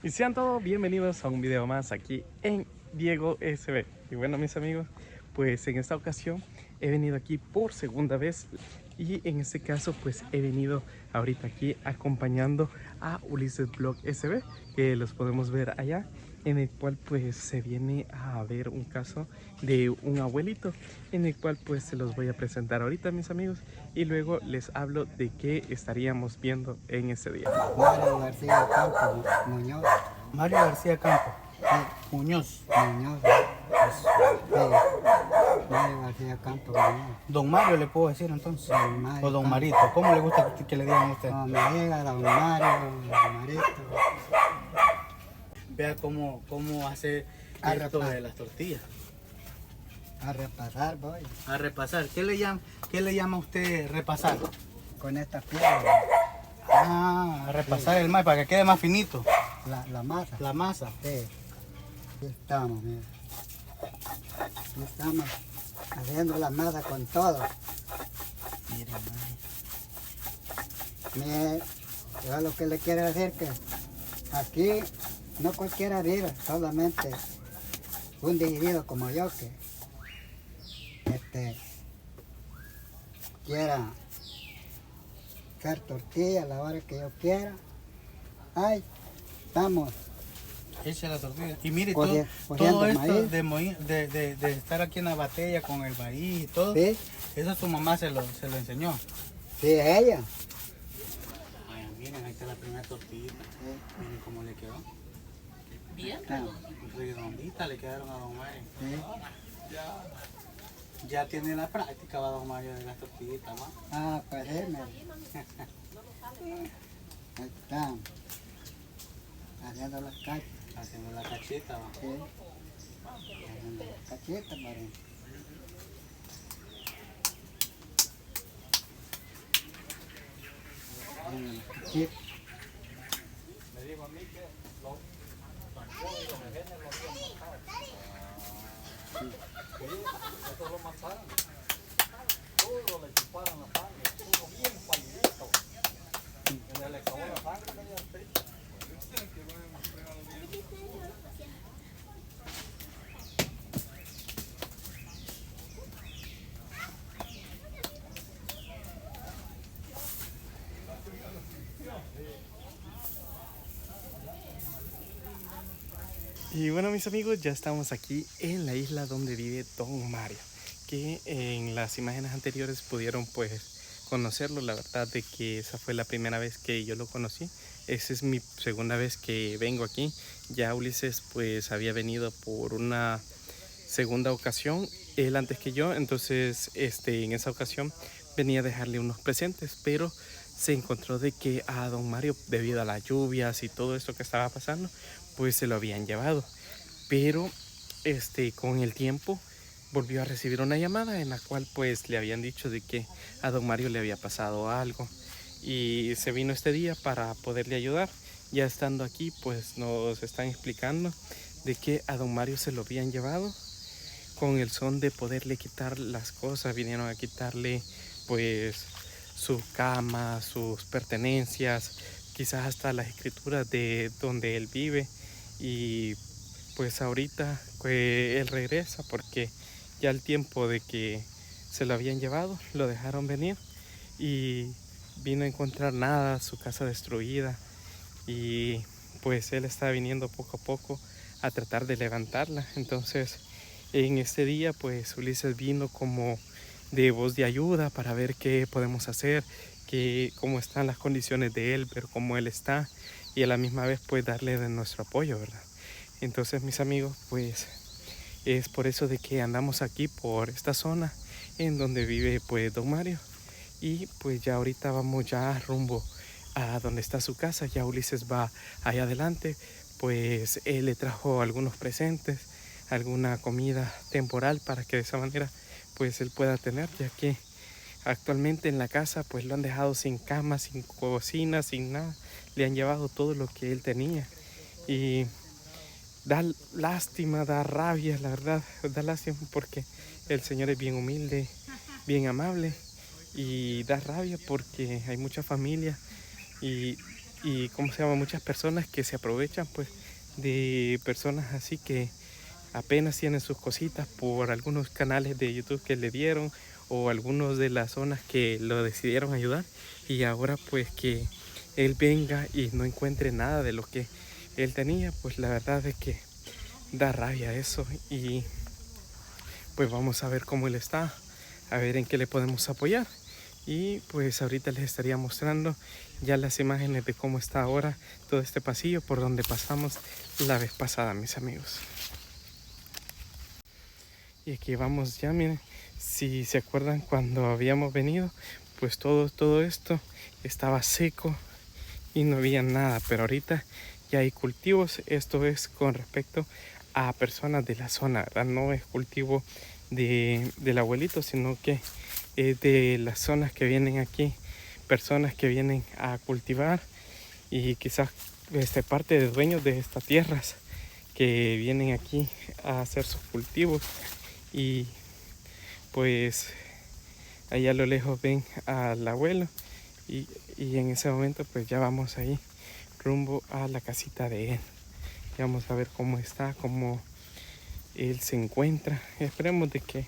Y sean todos bienvenidos a un video más aquí en Diego SB. Y bueno, mis amigos, pues en esta ocasión he venido aquí por segunda vez. Y en este caso pues he venido ahorita aquí acompañando a Ulises Blog SB, que los podemos ver allá, en el cual pues se viene a ver un caso de un abuelito, en el cual pues se los voy a presentar ahorita, mis amigos, y luego les hablo de qué estaríamos viendo en ese día. Mario García Campos Muñoz. Mario García Campos Sí, Muñoz. Muñoz. Sí, Mario García Campos Muñoz. Don Mario le puedo decir entonces. Don Mario O Don Campos. Marito. ¿Cómo le gusta que le digan a usted? No me llega don Mario, don Marito. Vea cómo hace A esto repasar. de las tortillas. A repasar voy A repasar. ¿Qué le llama usted repasar? con esta piedra, Ah, a repasar el maíz para que quede más finito. la masa. La masa. Sí. Aquí estamos, mira. Aquí estamos haciendo la masa con todo. Miren, Mire, yo lo que le quiero decir que aquí no cualquiera vive, solamente un decidido como yo que quiera hacer tortilla a la hora que yo quiera. Ay, estamos eche la tortilla. Y mire, Cogiendo todo esto maíz. de estar aquí en la batalla con el maíz y todo, ¿sí? eso su mamá se lo enseñó. Sí, ella. Ay, miren, ahí está la primera tortilla. Miren cómo le quedó. Ah, Redondita le quedaron a Don Mario. sí. Ya tiene la práctica, va Don Mario, de las tortillitas, ¿no? Ah, pues sí, mira. Ahí estamos. Haciendo las cachas. Haciendo la cachita, ¿va? Sí. Haciendo las cachitas, para haciendo las cachitas. Y bueno, mis amigos, ya estamos aquí en la isla donde vive Don Mario, que en las imágenes anteriores pudieron pues conocerlo. La verdad de que esa fue la primera vez que yo lo conocí. Esa es mi segunda vez que vengo aquí. Ya Ulises pues había venido por una segunda ocasión, él antes que yo. Entonces en esa ocasión venía a dejarle unos presentes, pero se encontró de que a Don Mario, debido a las lluvias y todo esto que estaba pasando, pues se lo habían llevado. Pero con el tiempo volvió a recibir una llamada en la cual pues le habían dicho de que a Don Mario le había pasado algo, y se vino este día para poderle ayudar. Ya estando aquí pues nos están explicando de que a Don Mario se lo habían llevado con el son de poderle quitar las cosas. Vinieron a quitarle pues su cama, sus pertenencias, quizás hasta las escrituras de donde él vive. Y pues ahorita él regresa porque ya el tiempo de que se lo habían llevado, lo dejaron venir y vino a encontrar nada, su casa destruida, y pues él está viniendo poco a poco a tratar de levantarla. Entonces en este día pues Ulises vino como de voz de ayuda para ver qué podemos hacer, cómo están las condiciones de él, ver cómo él está, y a la misma vez pues darle de nuestro apoyo, ¿verdad? Entonces, mis amigos, pues es por eso de que andamos aquí por esta zona en donde vive pues Don Mario. Y pues ya ahorita vamos ya rumbo a donde está su casa. Ya Ulises va allá adelante, pues él le trajo algunos presentes, alguna comida temporal, para que de esa manera pues él pueda tener, ya que actualmente en la casa pues lo han dejado sin cama, sin cocina, sin nada. Le han llevado todo lo que él tenía, y da lástima, da rabia, la verdad, da lástima porque el Señor es bien humilde, bien amable, y da rabia porque hay mucha familia y y ¿cómo se llama? Muchas personas que se aprovechan pues de personas así que apenas tienen sus cositas por algunos canales de YouTube que le dieron o algunos de las zonas que lo decidieron ayudar, y ahora pues que él venga y no encuentre nada de lo que él tenía, pues la verdad es que da rabia eso. Y pues vamos a ver cómo él está, a ver en qué le podemos apoyar. Y pues ahorita les estaría mostrando ya las imágenes de cómo está ahora todo este pasillo por donde pasamos la vez pasada, mis amigos. Y aquí vamos ya, miren, si se acuerdan cuando habíamos venido, pues todo esto estaba seco y no había nada, pero ahorita ya hay cultivos. Esto es con respecto a personas de la zona, ¿verdad? No es cultivo del abuelito, sino que es de las zonas que vienen aquí, personas que vienen a cultivar, y quizás parte de dueños de estas tierras que vienen aquí a hacer sus cultivos. Y pues allá a lo lejos ven al abuelo, y en ese momento pues ya vamos ahí rumbo a la casita de él. Y vamos a ver cómo está, cómo él se encuentra. Esperemos de que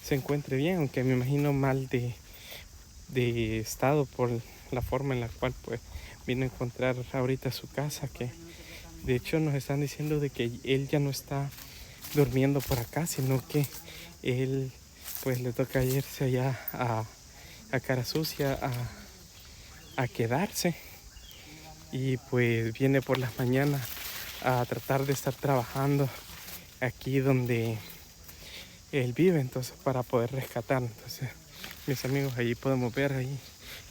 se encuentre bien, aunque me imagino mal de estado por la forma en la cual pues vino a encontrar ahorita su casa, que de hecho nos están diciendo de que él ya no está durmiendo por acá, sino que él pues le toca irse allá a Cara Sucia a quedarse, y pues viene por las mañanas a tratar de estar trabajando aquí donde él vive, entonces para poder rescatar. Entonces mis amigos, allí podemos ver ahí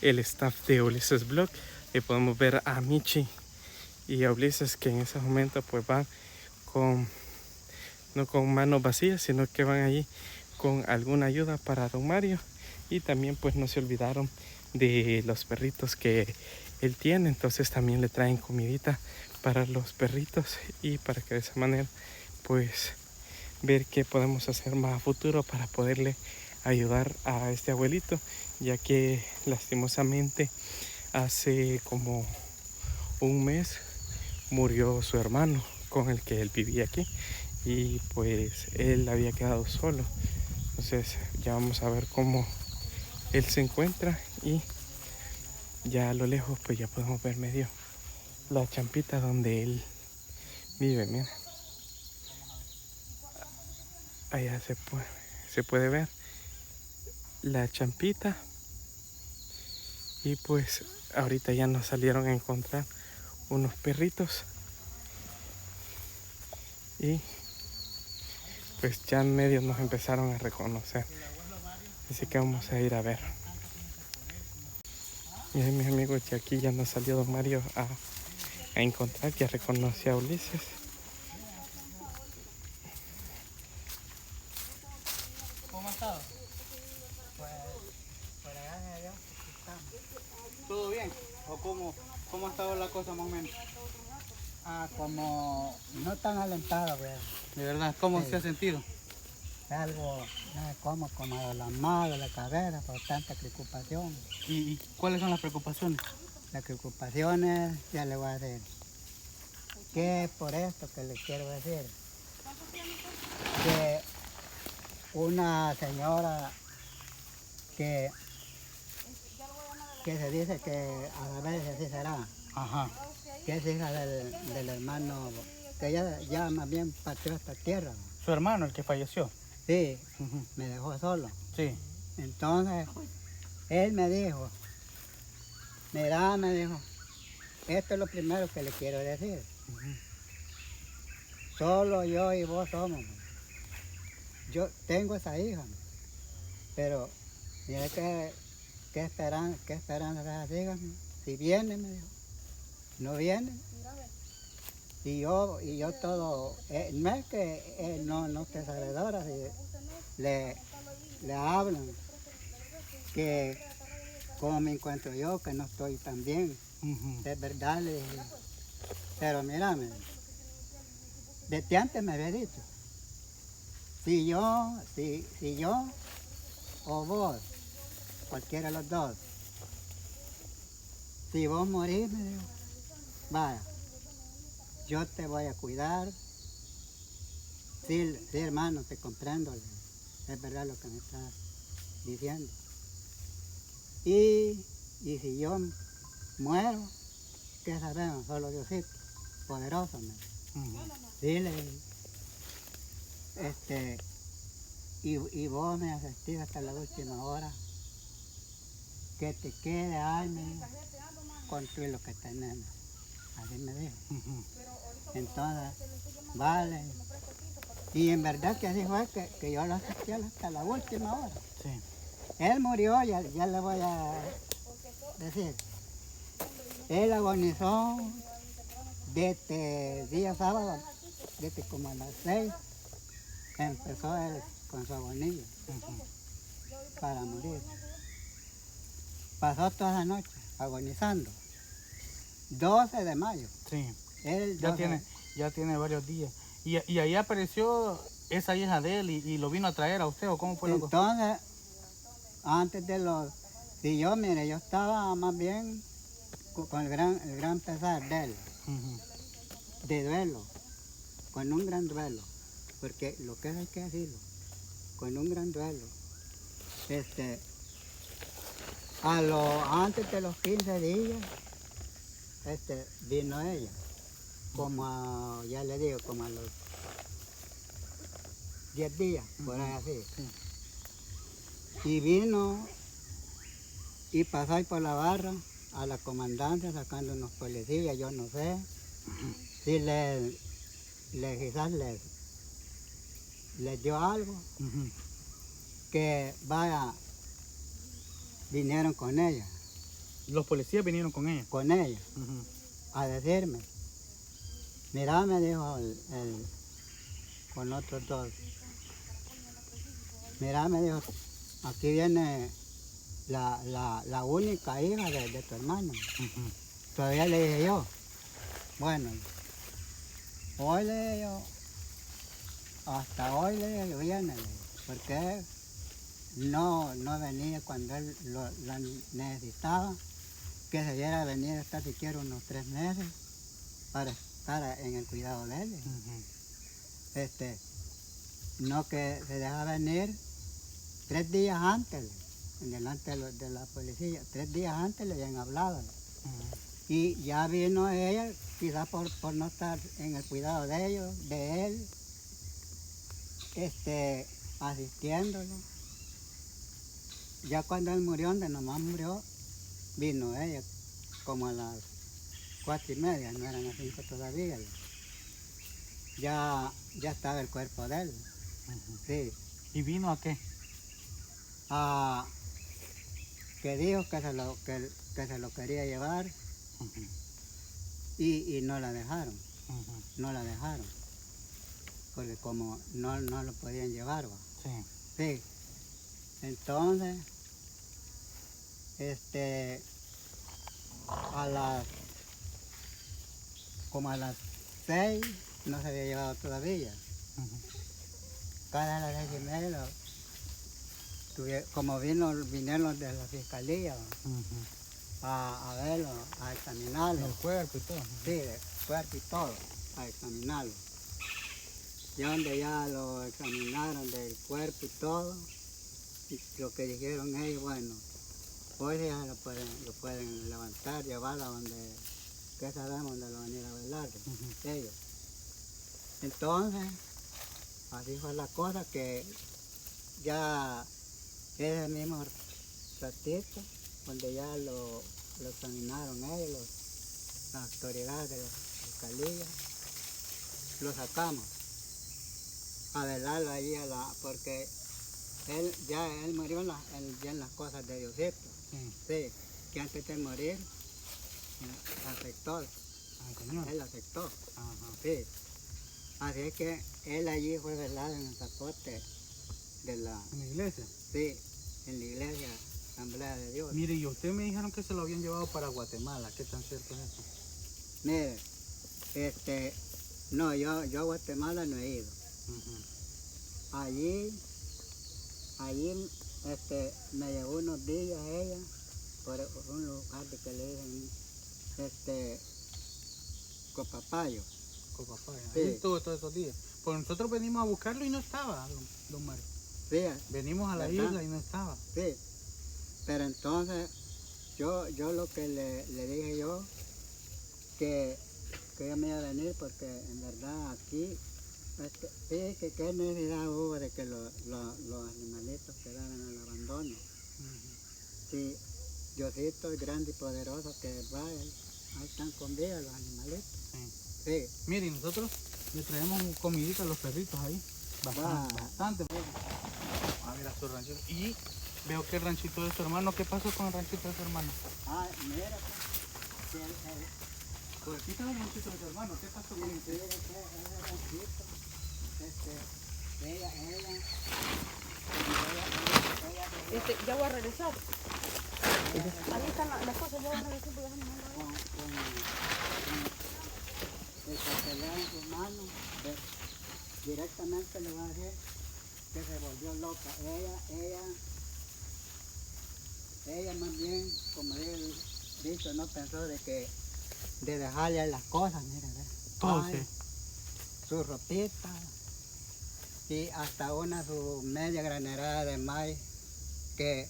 el staff de Ulises Blog, y podemos ver a Michi y a Ulises, que en ese momento pues van no con manos vacías, sino que van allí con alguna ayuda para don Mario. Y también pues no se olvidaron de los perritos que él tiene, entonces también le traen comidita para los perritos, y para que de esa manera pues ver qué podemos hacer más a futuro para poderle ayudar a este abuelito, ya que lastimosamente hace como un mes murió su hermano con el que él vivía aquí, y pues él había quedado solo. Entonces ya vamos a ver cómo él se encuentra, y ya a lo lejos pues ya podemos ver medio la champita donde él vive. Miren, allá se puede ver la champita, y pues ahorita ya nos salieron a encontrar unos perritos, y pues ya en medio nos empezaron a reconocer, así que vamos a ir a ver. Miren mis amigos, ya aquí ya nos salió don Mario a encontrar, ya reconoció a Ulises. ¿Cómo ha estado? Pues, por allá, allá, estamos. ¿Todo bien? ¿O cómo ha estado la cosa más o menos? Como no tan alentado, pues. De verdad, ¿cómo Sí. se ha sentido? Algo, no sé cómo, como la mano, la cabeza, por tanta preocupación. ¿Y cuáles son las preocupaciones? Las preocupaciones, ya le voy a decir. ¿Qué es por esto que le quiero decir? Que una señora que se dice que a la vez así será, Ajá. que es hija del hermano, que ya más bien partió esta tierra. Su hermano, el que falleció. Sí, Ujú. me dejó solo. Sí. Entonces, él me dijo, mira, me dijo, esto es lo primero que le quiero decir. Ujú. Solo yo y vos somos. Yo tengo esa hija, pero mira qué esperanza de esa hija. Si viene, me dijo, no viene. Y yo todo, no es que no esté sabedora, le hablan que como me encuentro yo, que no estoy tan bien. Ujú. Es verdad, le dije. Pero mírame, desde antes me había dicho, si yo o vos, cualquiera de los dos, si vos morís, me dijo, vaya, yo te voy a cuidar. Sí, sí, hermano, te comprendo. Es verdad lo que me estás diciendo. Y si yo muero, ¿qué sabemos? Solo Diosito, poderoso. Dile, y vos me asistís hasta la última hora, que te quede años con todo lo que tenemos. Así me dijo. Entonces, vale. Y en verdad que así fue que yo lo asistí hasta la última hora. Sí. Él murió, ya le voy a decir. Él agonizó desde el día sábado, desde como a las 6, empezó él con su agonía para morir. Pasó toda la noche agonizando. 12 de mayo. Sí. Él Ya tiene varios días. Y ahí apareció esa hija de él y lo vino a traer a usted, ¿o cómo fue la cosa? Entonces, antes de los... Si yo, mire, yo estaba más bien con el gran pesar de él, de duelo, con un gran duelo, porque lo que hay que decirlo, con un gran duelo. Antes de los 15 días, vino ella, ya le digo, como a los 10 días, por ahí así. Sí. Y vino y pasó ahí por la barra a la comandancia sacando unos policías, yo no sé si quizás les dio algo, que vaya, vinieron con ella. Los policías vinieron con ella. Con ella, a decirme, mira, me dijo con otros dos, mira, me dijo, aquí viene la única hija de tu hermano. Todavía le dije yo, bueno, hoy le dije yo, hasta hoy le dije yo, viene, porque no venía cuando él la necesitaba, que se diera a venir hasta siquiera unos 3 meses para estar en el cuidado de él. No que se deja venir 3 días antes, delante de la policía, 3 días antes le habían hablado. Y ya vino ella, quizás por no estar en el cuidado de ellos, de él, asistiéndolo. Ya cuando él murió, donde nomás murió, vino ella como a las 4:30, no eran las 5 todavía. Ya estaba el cuerpo de él. Sí. ¿Y vino a qué? Que dijo que se lo quería llevar y no la dejaron. No la dejaron. Porque como no lo podían llevar. ¿Va? Sí. Sí. Entonces, como a las 6 no se había llevado todavía. Cada las 6:30, como vinieron de la fiscalía a verlo, a examinarlo. El cuerpo y todo. Sí, el cuerpo y todo, a examinarlo. Ya donde ya lo examinaron del cuerpo y todo, y lo que dijeron ellos, bueno, pues ya lo pueden levantar, llevarlo a donde, que sabemos dónde lo van a ir a velar, ellos. Entonces, así fue la cosa, que ya ese mismo ratito, donde ya lo examinaron ellos, las autoridades de la fiscalía, lo sacamos a velarlo allí, porque él murió en las cosas de Diosito. Sí, que antes de morir aceptó. Él aceptó. Sí. Así es que él allí fue velado en el zapote de la... ¿En la iglesia? Sí, en la iglesia Asamblea de Dios. Mire, y ustedes me dijeron que se lo habían llevado para Guatemala. ¿Qué tan cierto es eso? Mire, no, yo a Guatemala no he ido. Allí me llevó unos días ella por un lugar de que le dicen Copapayo. Con papá. Sí. Ahí estuvo todos esos días. Pues nosotros venimos a buscarlo y no estaba, don Mario. Sí, Venimos a la ¿verdad? isla y no estaba. sí. Pero entonces yo lo que le dije yo, que yo me iba a venir porque en verdad aquí, sí, que qué necesidad hubo de que los animalitos quedaran al abandono. Sí, Diosito es grande y poderoso, que vaya, ahí están con vida los animalitos. Sí. Sí, Miren, nosotros le traemos comidita a los perritos ahí. Bastante. A ver a su ranchito. Y veo que el ranchito de su hermano. ¿Qué pasó con el ranchito de su hermano? mira, pues, Pues aquí está el ranchito de su hermano. ¿Qué pasó con ese usted? ranchito, ella, Ya voy a regresar. Ahí están las cosas, ya voy a regresar porque ya no me van a con el papeleo en sus manos, directamente le va a decir que se volvió loca. Ella más bien, como he dicho, no pensó de dejarle las cosas, mira, ve. Todo, Ay, sí. su ropita y hasta su media granerada de maíz que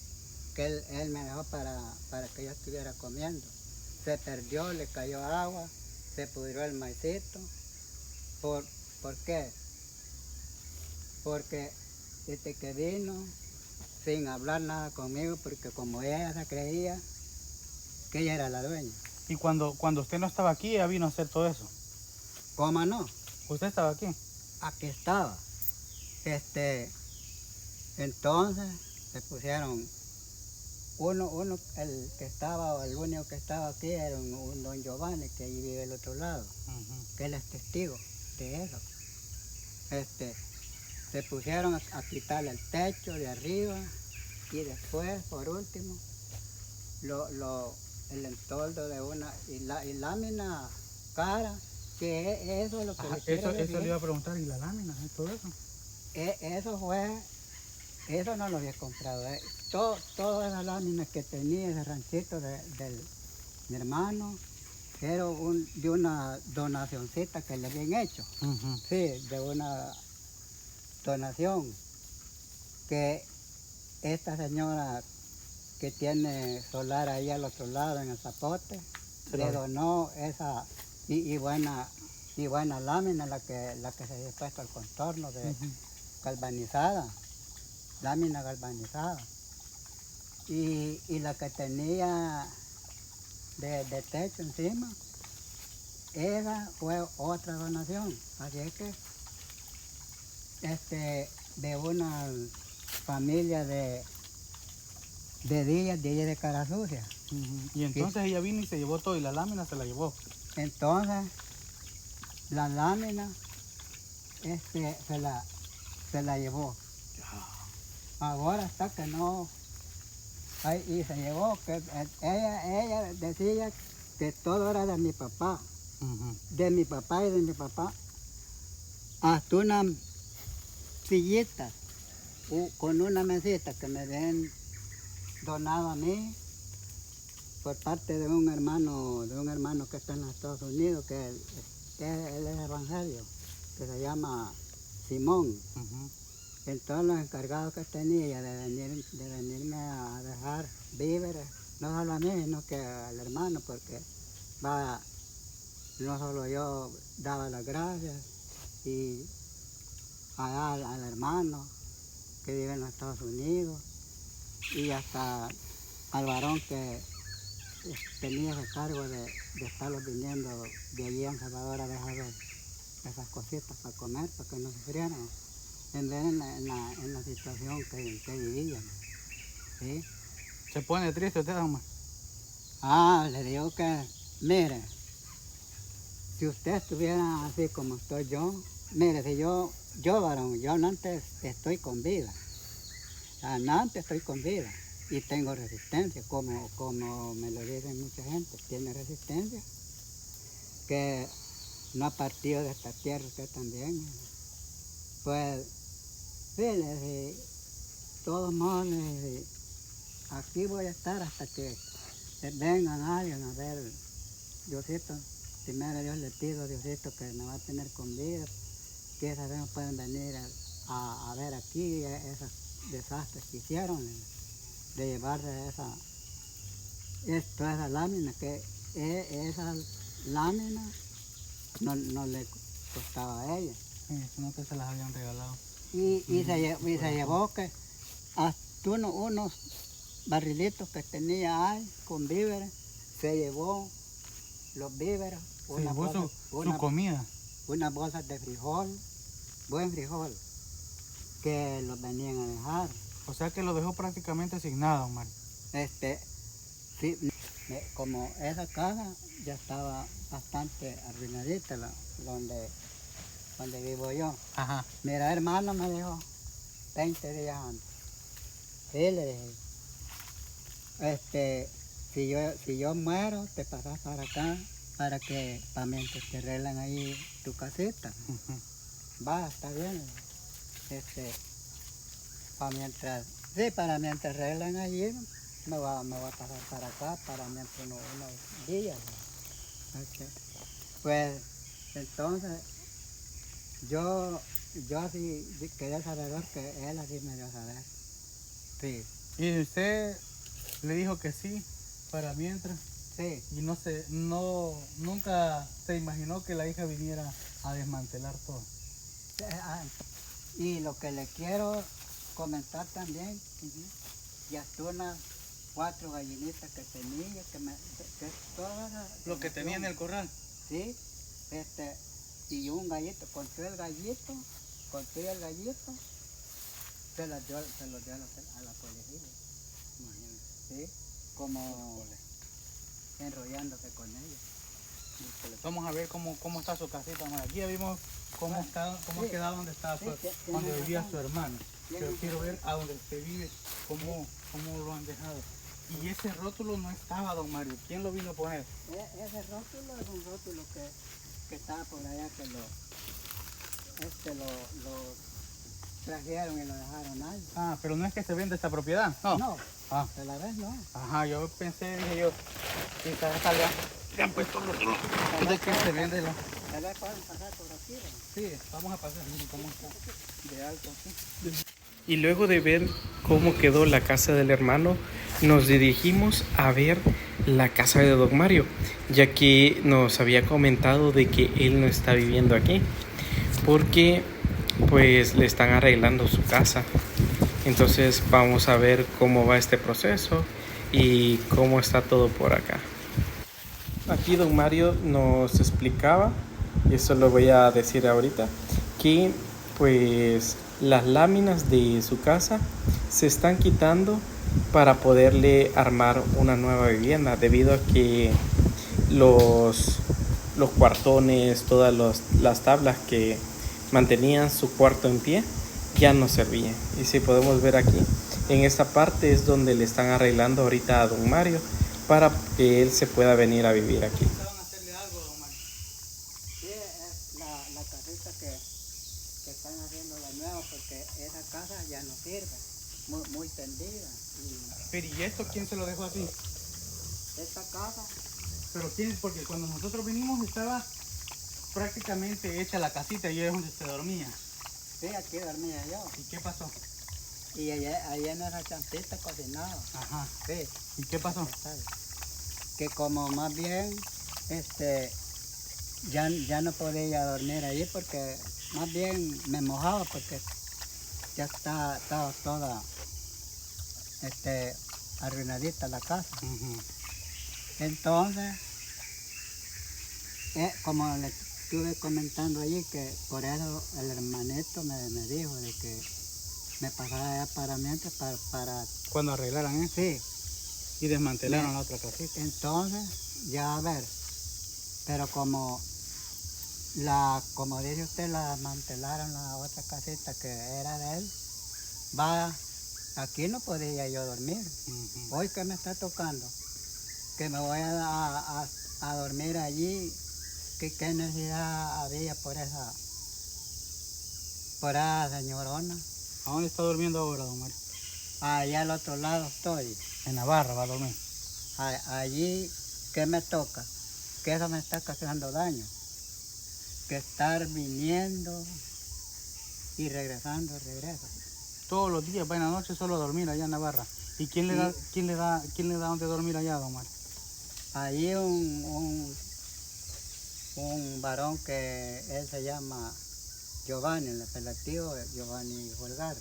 él me dejó para que yo estuviera comiendo. Se perdió, le cayó agua, se pudrió el maicito. ¿Por qué? Porque desde que vino, sin hablar nada conmigo, porque como ella se creía que ella era la dueña. Y cuando usted no estaba aquí, ella vino a hacer todo eso. ¿Cómo no? ¿Usted estaba aquí? Aquí estaba. Entonces se pusieron, el que estaba, o el único que estaba aquí era un don Giovanni, que allí vive al otro lado, que él es testigo de eso. Se pusieron a quitarle el techo de arriba y después, por último, el entoldo de una y lámina cara, que eso es lo que Ajá, le quiero eso decir. le iba a preguntar, ¿y la lámina y todo eso? Eso no lo había comprado. Todas las láminas que tenía ese ranchito de mi hermano era de una donacioncita que le habían hecho. Sí, de una donación que esta señora que tiene solar ahí al otro lado en el Zapote le donó esa y buena lámina, la que se había puesto al contorno de galvanizada, lámina galvanizada, y la que tenía de techo encima, esa fue otra donación. Así es que de una familia de Díaz de Cara Sucia. Y entonces ella vino y se llevó todo, y la lámina se la llevó. Entonces la lámina se la llevó. Ahora está que no. Y se llevó, que ella decía que todo era de mi papá. De mi papá y de mi papá. Hasta una sillita con una mesita que me habían donado a mí por parte de un hermano que está en los Estados Unidos, que él es evangelio, que se llama Simón. Entonces los encargados que tenía de venirme a dejar víveres, no solo a mí, sino que al hermano, porque no solo yo daba las gracias, y allá al hermano que vive en los Estados Unidos, y hasta al varón que tenía ese cargo de estarlos viniendo de allí en Salvador a dejar esas cositas para comer, para que no sufrieran, en vez en la situación que vivían. ¿Sí? ¿Se pone triste usted, Omar? Le digo que, mire, si usted estuviera así como estoy yo, mire, si yo varón, yo antes estoy con vida. Antes estoy con vida y tengo resistencia, como me lo dicen mucha gente, tiene resistencia, que no ha partido de esta tierra usted también. Pues, fíjese, de todos modos, aquí voy a estar hasta que vengan alguien a ver, Diosito, primero Dios le pido, Diosito, que me va a tener con vida, que esa vez pueden venir a ver aquí esos desastres que hicieron, de llevarse toda esa lámina, que esa lámina no le costaba a ella. Sí, sino que se las habían regalado. Y se llevó que hasta unos barrilitos que tenía ahí con víveres, se llevó los víveres, Se llevó su comida. Una bolsa de frijol, buen frijol, que los venían a dejar. O sea que lo dejó prácticamente sin nada, don Mario. Sí, como esa casa ya estaba bastante arruinadita, donde vivo yo. Ajá. Mira, hermano, me dijo 20 días antes. Sí, le dije, si yo muero, te pasas para acá, para mientras te arreglan ahí tu casita. Va, está bien. Para mientras arreglan allí, me va a pasar para acá, para mientras unos días. Pues, entonces, yo sí quería saber que él así me dio a saber. Sí. Y usted le dijo que sí, para mientras. Sí. Y nunca se imaginó que la hija viniera a desmantelar todo. Y lo que le quiero comentar también, ya tú unas 4 gallinitas que tenía, que todas Lo que tenía en el corral. Sí, y un gallito, con todo el gallito, se los dio a la policía. Imagínate. Sí, como enrollándose con ellos. Vamos a ver cómo está su casita. Aquí ya vimos cómo ha quedado donde estaba donde vivía su hermano. Pero quiero ver a donde usted vive, cómo lo han dejado. Y ese rótulo no estaba, don Mario. ¿Quién lo vino a poner? Ese rótulo es un rótulo que estaba por allá, que lo trajeron y lo dejaron ahí. Ah, pero no es que se vende esta propiedad. No. No, Ah. de la vez no. Ajá, yo pensé, dije yo, quizás salga. Le han puesto rótulo. ¿De qué se vende? Tal vez pueden pasar por aquí, ¿no? Sí, vamos a pasar. Miren cómo está de alto así. Y luego de ver cómo quedó la casa del hermano, nos dirigimos a ver la casa de don Mario, ya que nos había comentado de que él no está viviendo aquí, porque pues le están arreglando su casa. Entonces vamos a ver cómo va este proceso y cómo está todo por acá. Aquí don Mario nos explicaba, y eso lo voy a decir ahorita, que pues las láminas de su casa se están quitando para poderle armar una nueva vivienda, debido a que los cuartones, todas las tablas que mantenían su cuarto en pie ya no servían. Y si podemos ver aquí, en esta parte es donde le están arreglando ahorita a don Mario para que él se pueda venir a vivir aquí. ¿Pensaban hacerle algo, don Mario? Sí, es la casita que están haciendo de nuevo, porque esa casa ya no sirve, muy tendida. Pero ¿y esto quién se lo dejó así? Esta casa, Pero quién, porque cuando nosotros vinimos estaba prácticamente hecha la casita y ahí es donde se dormía. sí, aquí dormía yo. ¿Y qué pasó? Y allá en esa champita cocinaba. Ajá. Sí. ¿Y qué pasó? Que como más bien, ya no podía dormir ahí, porque más bien me mojaba, porque ya estaba toda, arruinadita la casa. Entonces, como le estuve comentando allí, que por eso el hermanito me dijo de que me pasara allá para mientras, para Cuando arreglaran eso sí. y desmantelaron la otra casita. Entonces, ya a ver, pero como dice usted, la desmantelaron la otra casita que era de él, aquí no podía yo dormir. Hoy que me está tocando, que me voy a dormir allí, ¿qué necesidad había por esa señorona? ¿A dónde está durmiendo ahora, don Mario? Allá al otro lado estoy. En Navarra va a dormir. Allí, ¿qué me toca? que eso me está causando daño. Que estar viniendo y regresando, regresa. Todos los días, va en la noche solo a dormir allá en la barra. ¿Y quién le da donde dormir allá, don Mario? Allí un varón que él se llama Giovanni, el apelativo Giovanni Holgar.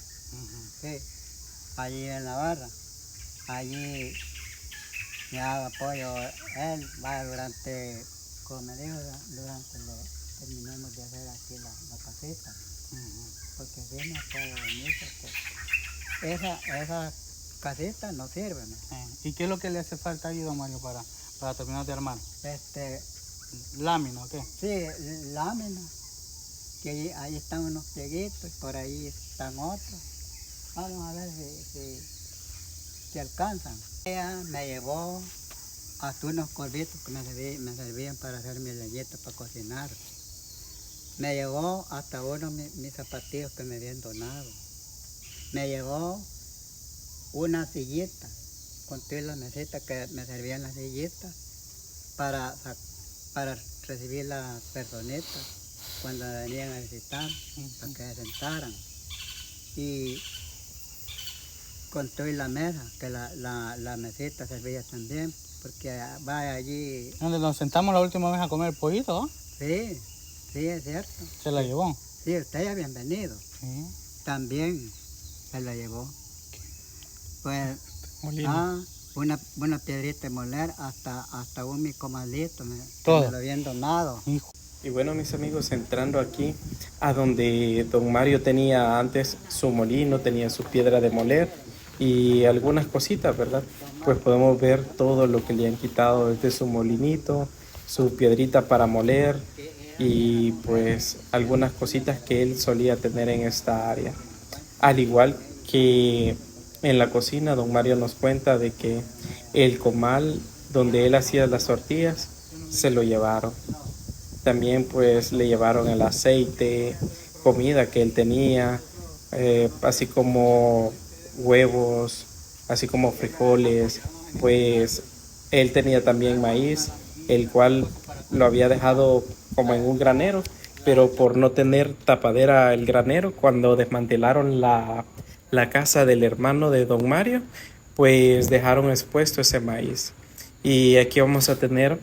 Sí, allí en la barra. Allí me da apoyo. Él va durante, como me dijo, terminemos de hacer aquí la casita. Porque si no puedo venir, porque esa casita no sirve, ¿no? ¿Y qué es lo que le hace falta ahí, don Mario, para terminar de armar? ¿Lámina o qué? Sí, lámina. Que ahí están unos plieguitos, por ahí están otros. Vamos a ver si alcanzan. Ella me llevó hasta unos corbitos que me servían para hacer mi leñita para cocinar. Me llevó hasta unos mis zapatillos que me habían donado. Me llevó una sillita, con toda la mesita que me servían las sillitas para recibir las personitas cuando venían a visitar, para que se sentaran. Y con toda la mesa, que la mesita servía también, porque va allí. ¿Dónde nos sentamos la última vez a comer pollito? ¿No? Sí, sí, es cierto. ¿Se la llevó? Sí, usted ya bienvenido. Sí. También se la llevó. Pues, Molino. una piedrita de moler hasta un micomalito me lo habían donado. Hijo. Y bueno, mis amigos, entrando aquí a donde don Mario tenía antes su molino, tenía su piedra de moler y algunas cositas, ¿verdad? Pues podemos ver todo lo que le han quitado desde su molinito, su piedrita para moler y pues algunas cositas que él solía tener en esta área. Al igual que en la cocina, don Mario nos cuenta de que el comal donde él hacía las tortillas se lo llevaron. También pues le llevaron el aceite, comida que él tenía, así como huevos, así como frijoles. Pues él tenía también maíz, el cual lo había dejado como en un granero, pero por no tener tapadera el granero, cuando desmantelaron la casa del hermano de don Mario, pues dejaron expuesto ese maíz. Y aquí vamos a tener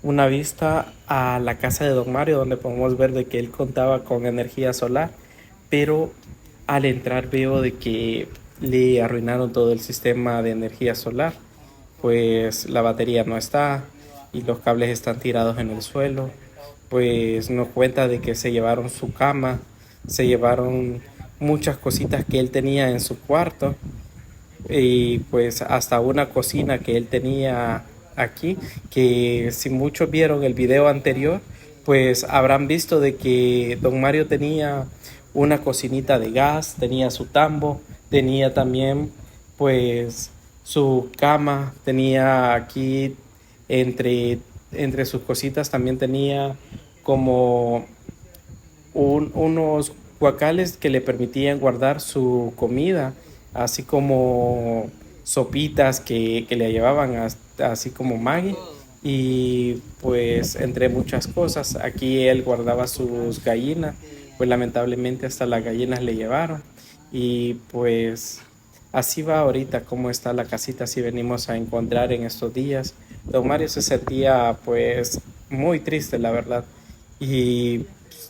una vista a la casa de don Mario, donde podemos ver de que él contaba con energía solar, pero al entrar veo de que le arruinaron todo el sistema de energía solar, pues la batería no está y los cables están tirados en el suelo. Pues nos cuenta de que se llevaron su cama, se llevaron muchas cositas que él tenía en su cuarto y pues hasta una cocina que él tenía aquí, que si muchos vieron el video anterior, pues habrán visto de que don Mario tenía una cocinita de gas, tenía su tambo, tenía también pues su cama, tenía aquí entre sus cositas también tenía como unos guacales que le permitían guardar su comida, así como sopitas que le llevaban así como Maggie y pues entre muchas cosas. Aquí él guardaba sus gallinas, pues lamentablemente hasta las gallinas le llevaron y pues así va ahorita como está la casita, así venimos a encontrar en estos días. Don Mario se sentía pues muy triste, la verdad, y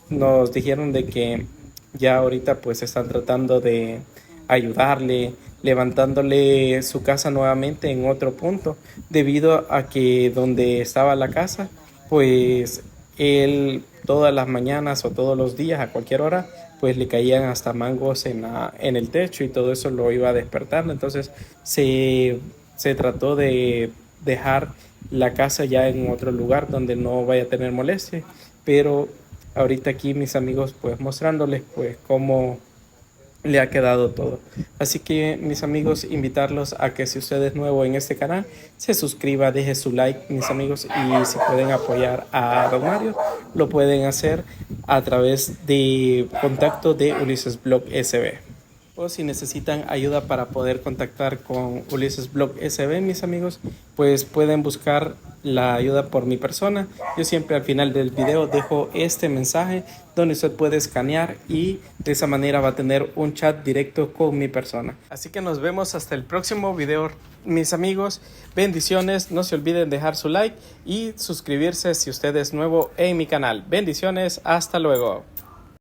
nos dijeron de que ya ahorita pues están tratando de ayudarle, levantándole su casa nuevamente en otro punto, debido a que donde estaba la casa, pues él todas las mañanas o todos los días a cualquier hora, pues le caían hasta mangos en el techo y todo eso lo iba despertando. Entonces se trató de dejar la casa ya en otro lugar donde no vaya a tener molestia, pero ahorita aquí mis amigos pues mostrándoles pues cómo le ha quedado todo. Así que mis amigos, invitarlos a que si usted es nuevo en este canal, se suscriba, deje su like mis amigos, y si pueden apoyar a don Mario, lo pueden hacer a través de contacto de Ulises Blog SB. o si necesitan ayuda para poder contactar con Ulises Blog SB, mis amigos, pues pueden buscar la ayuda por mi persona. Yo siempre al final del video dejo este mensaje donde usted puede escanear y de esa manera va a tener un chat directo con mi persona. Así que nos vemos hasta el próximo video, mis amigos. Bendiciones, no se olviden dejar su like y suscribirse si usted es nuevo en mi canal. Bendiciones, hasta luego.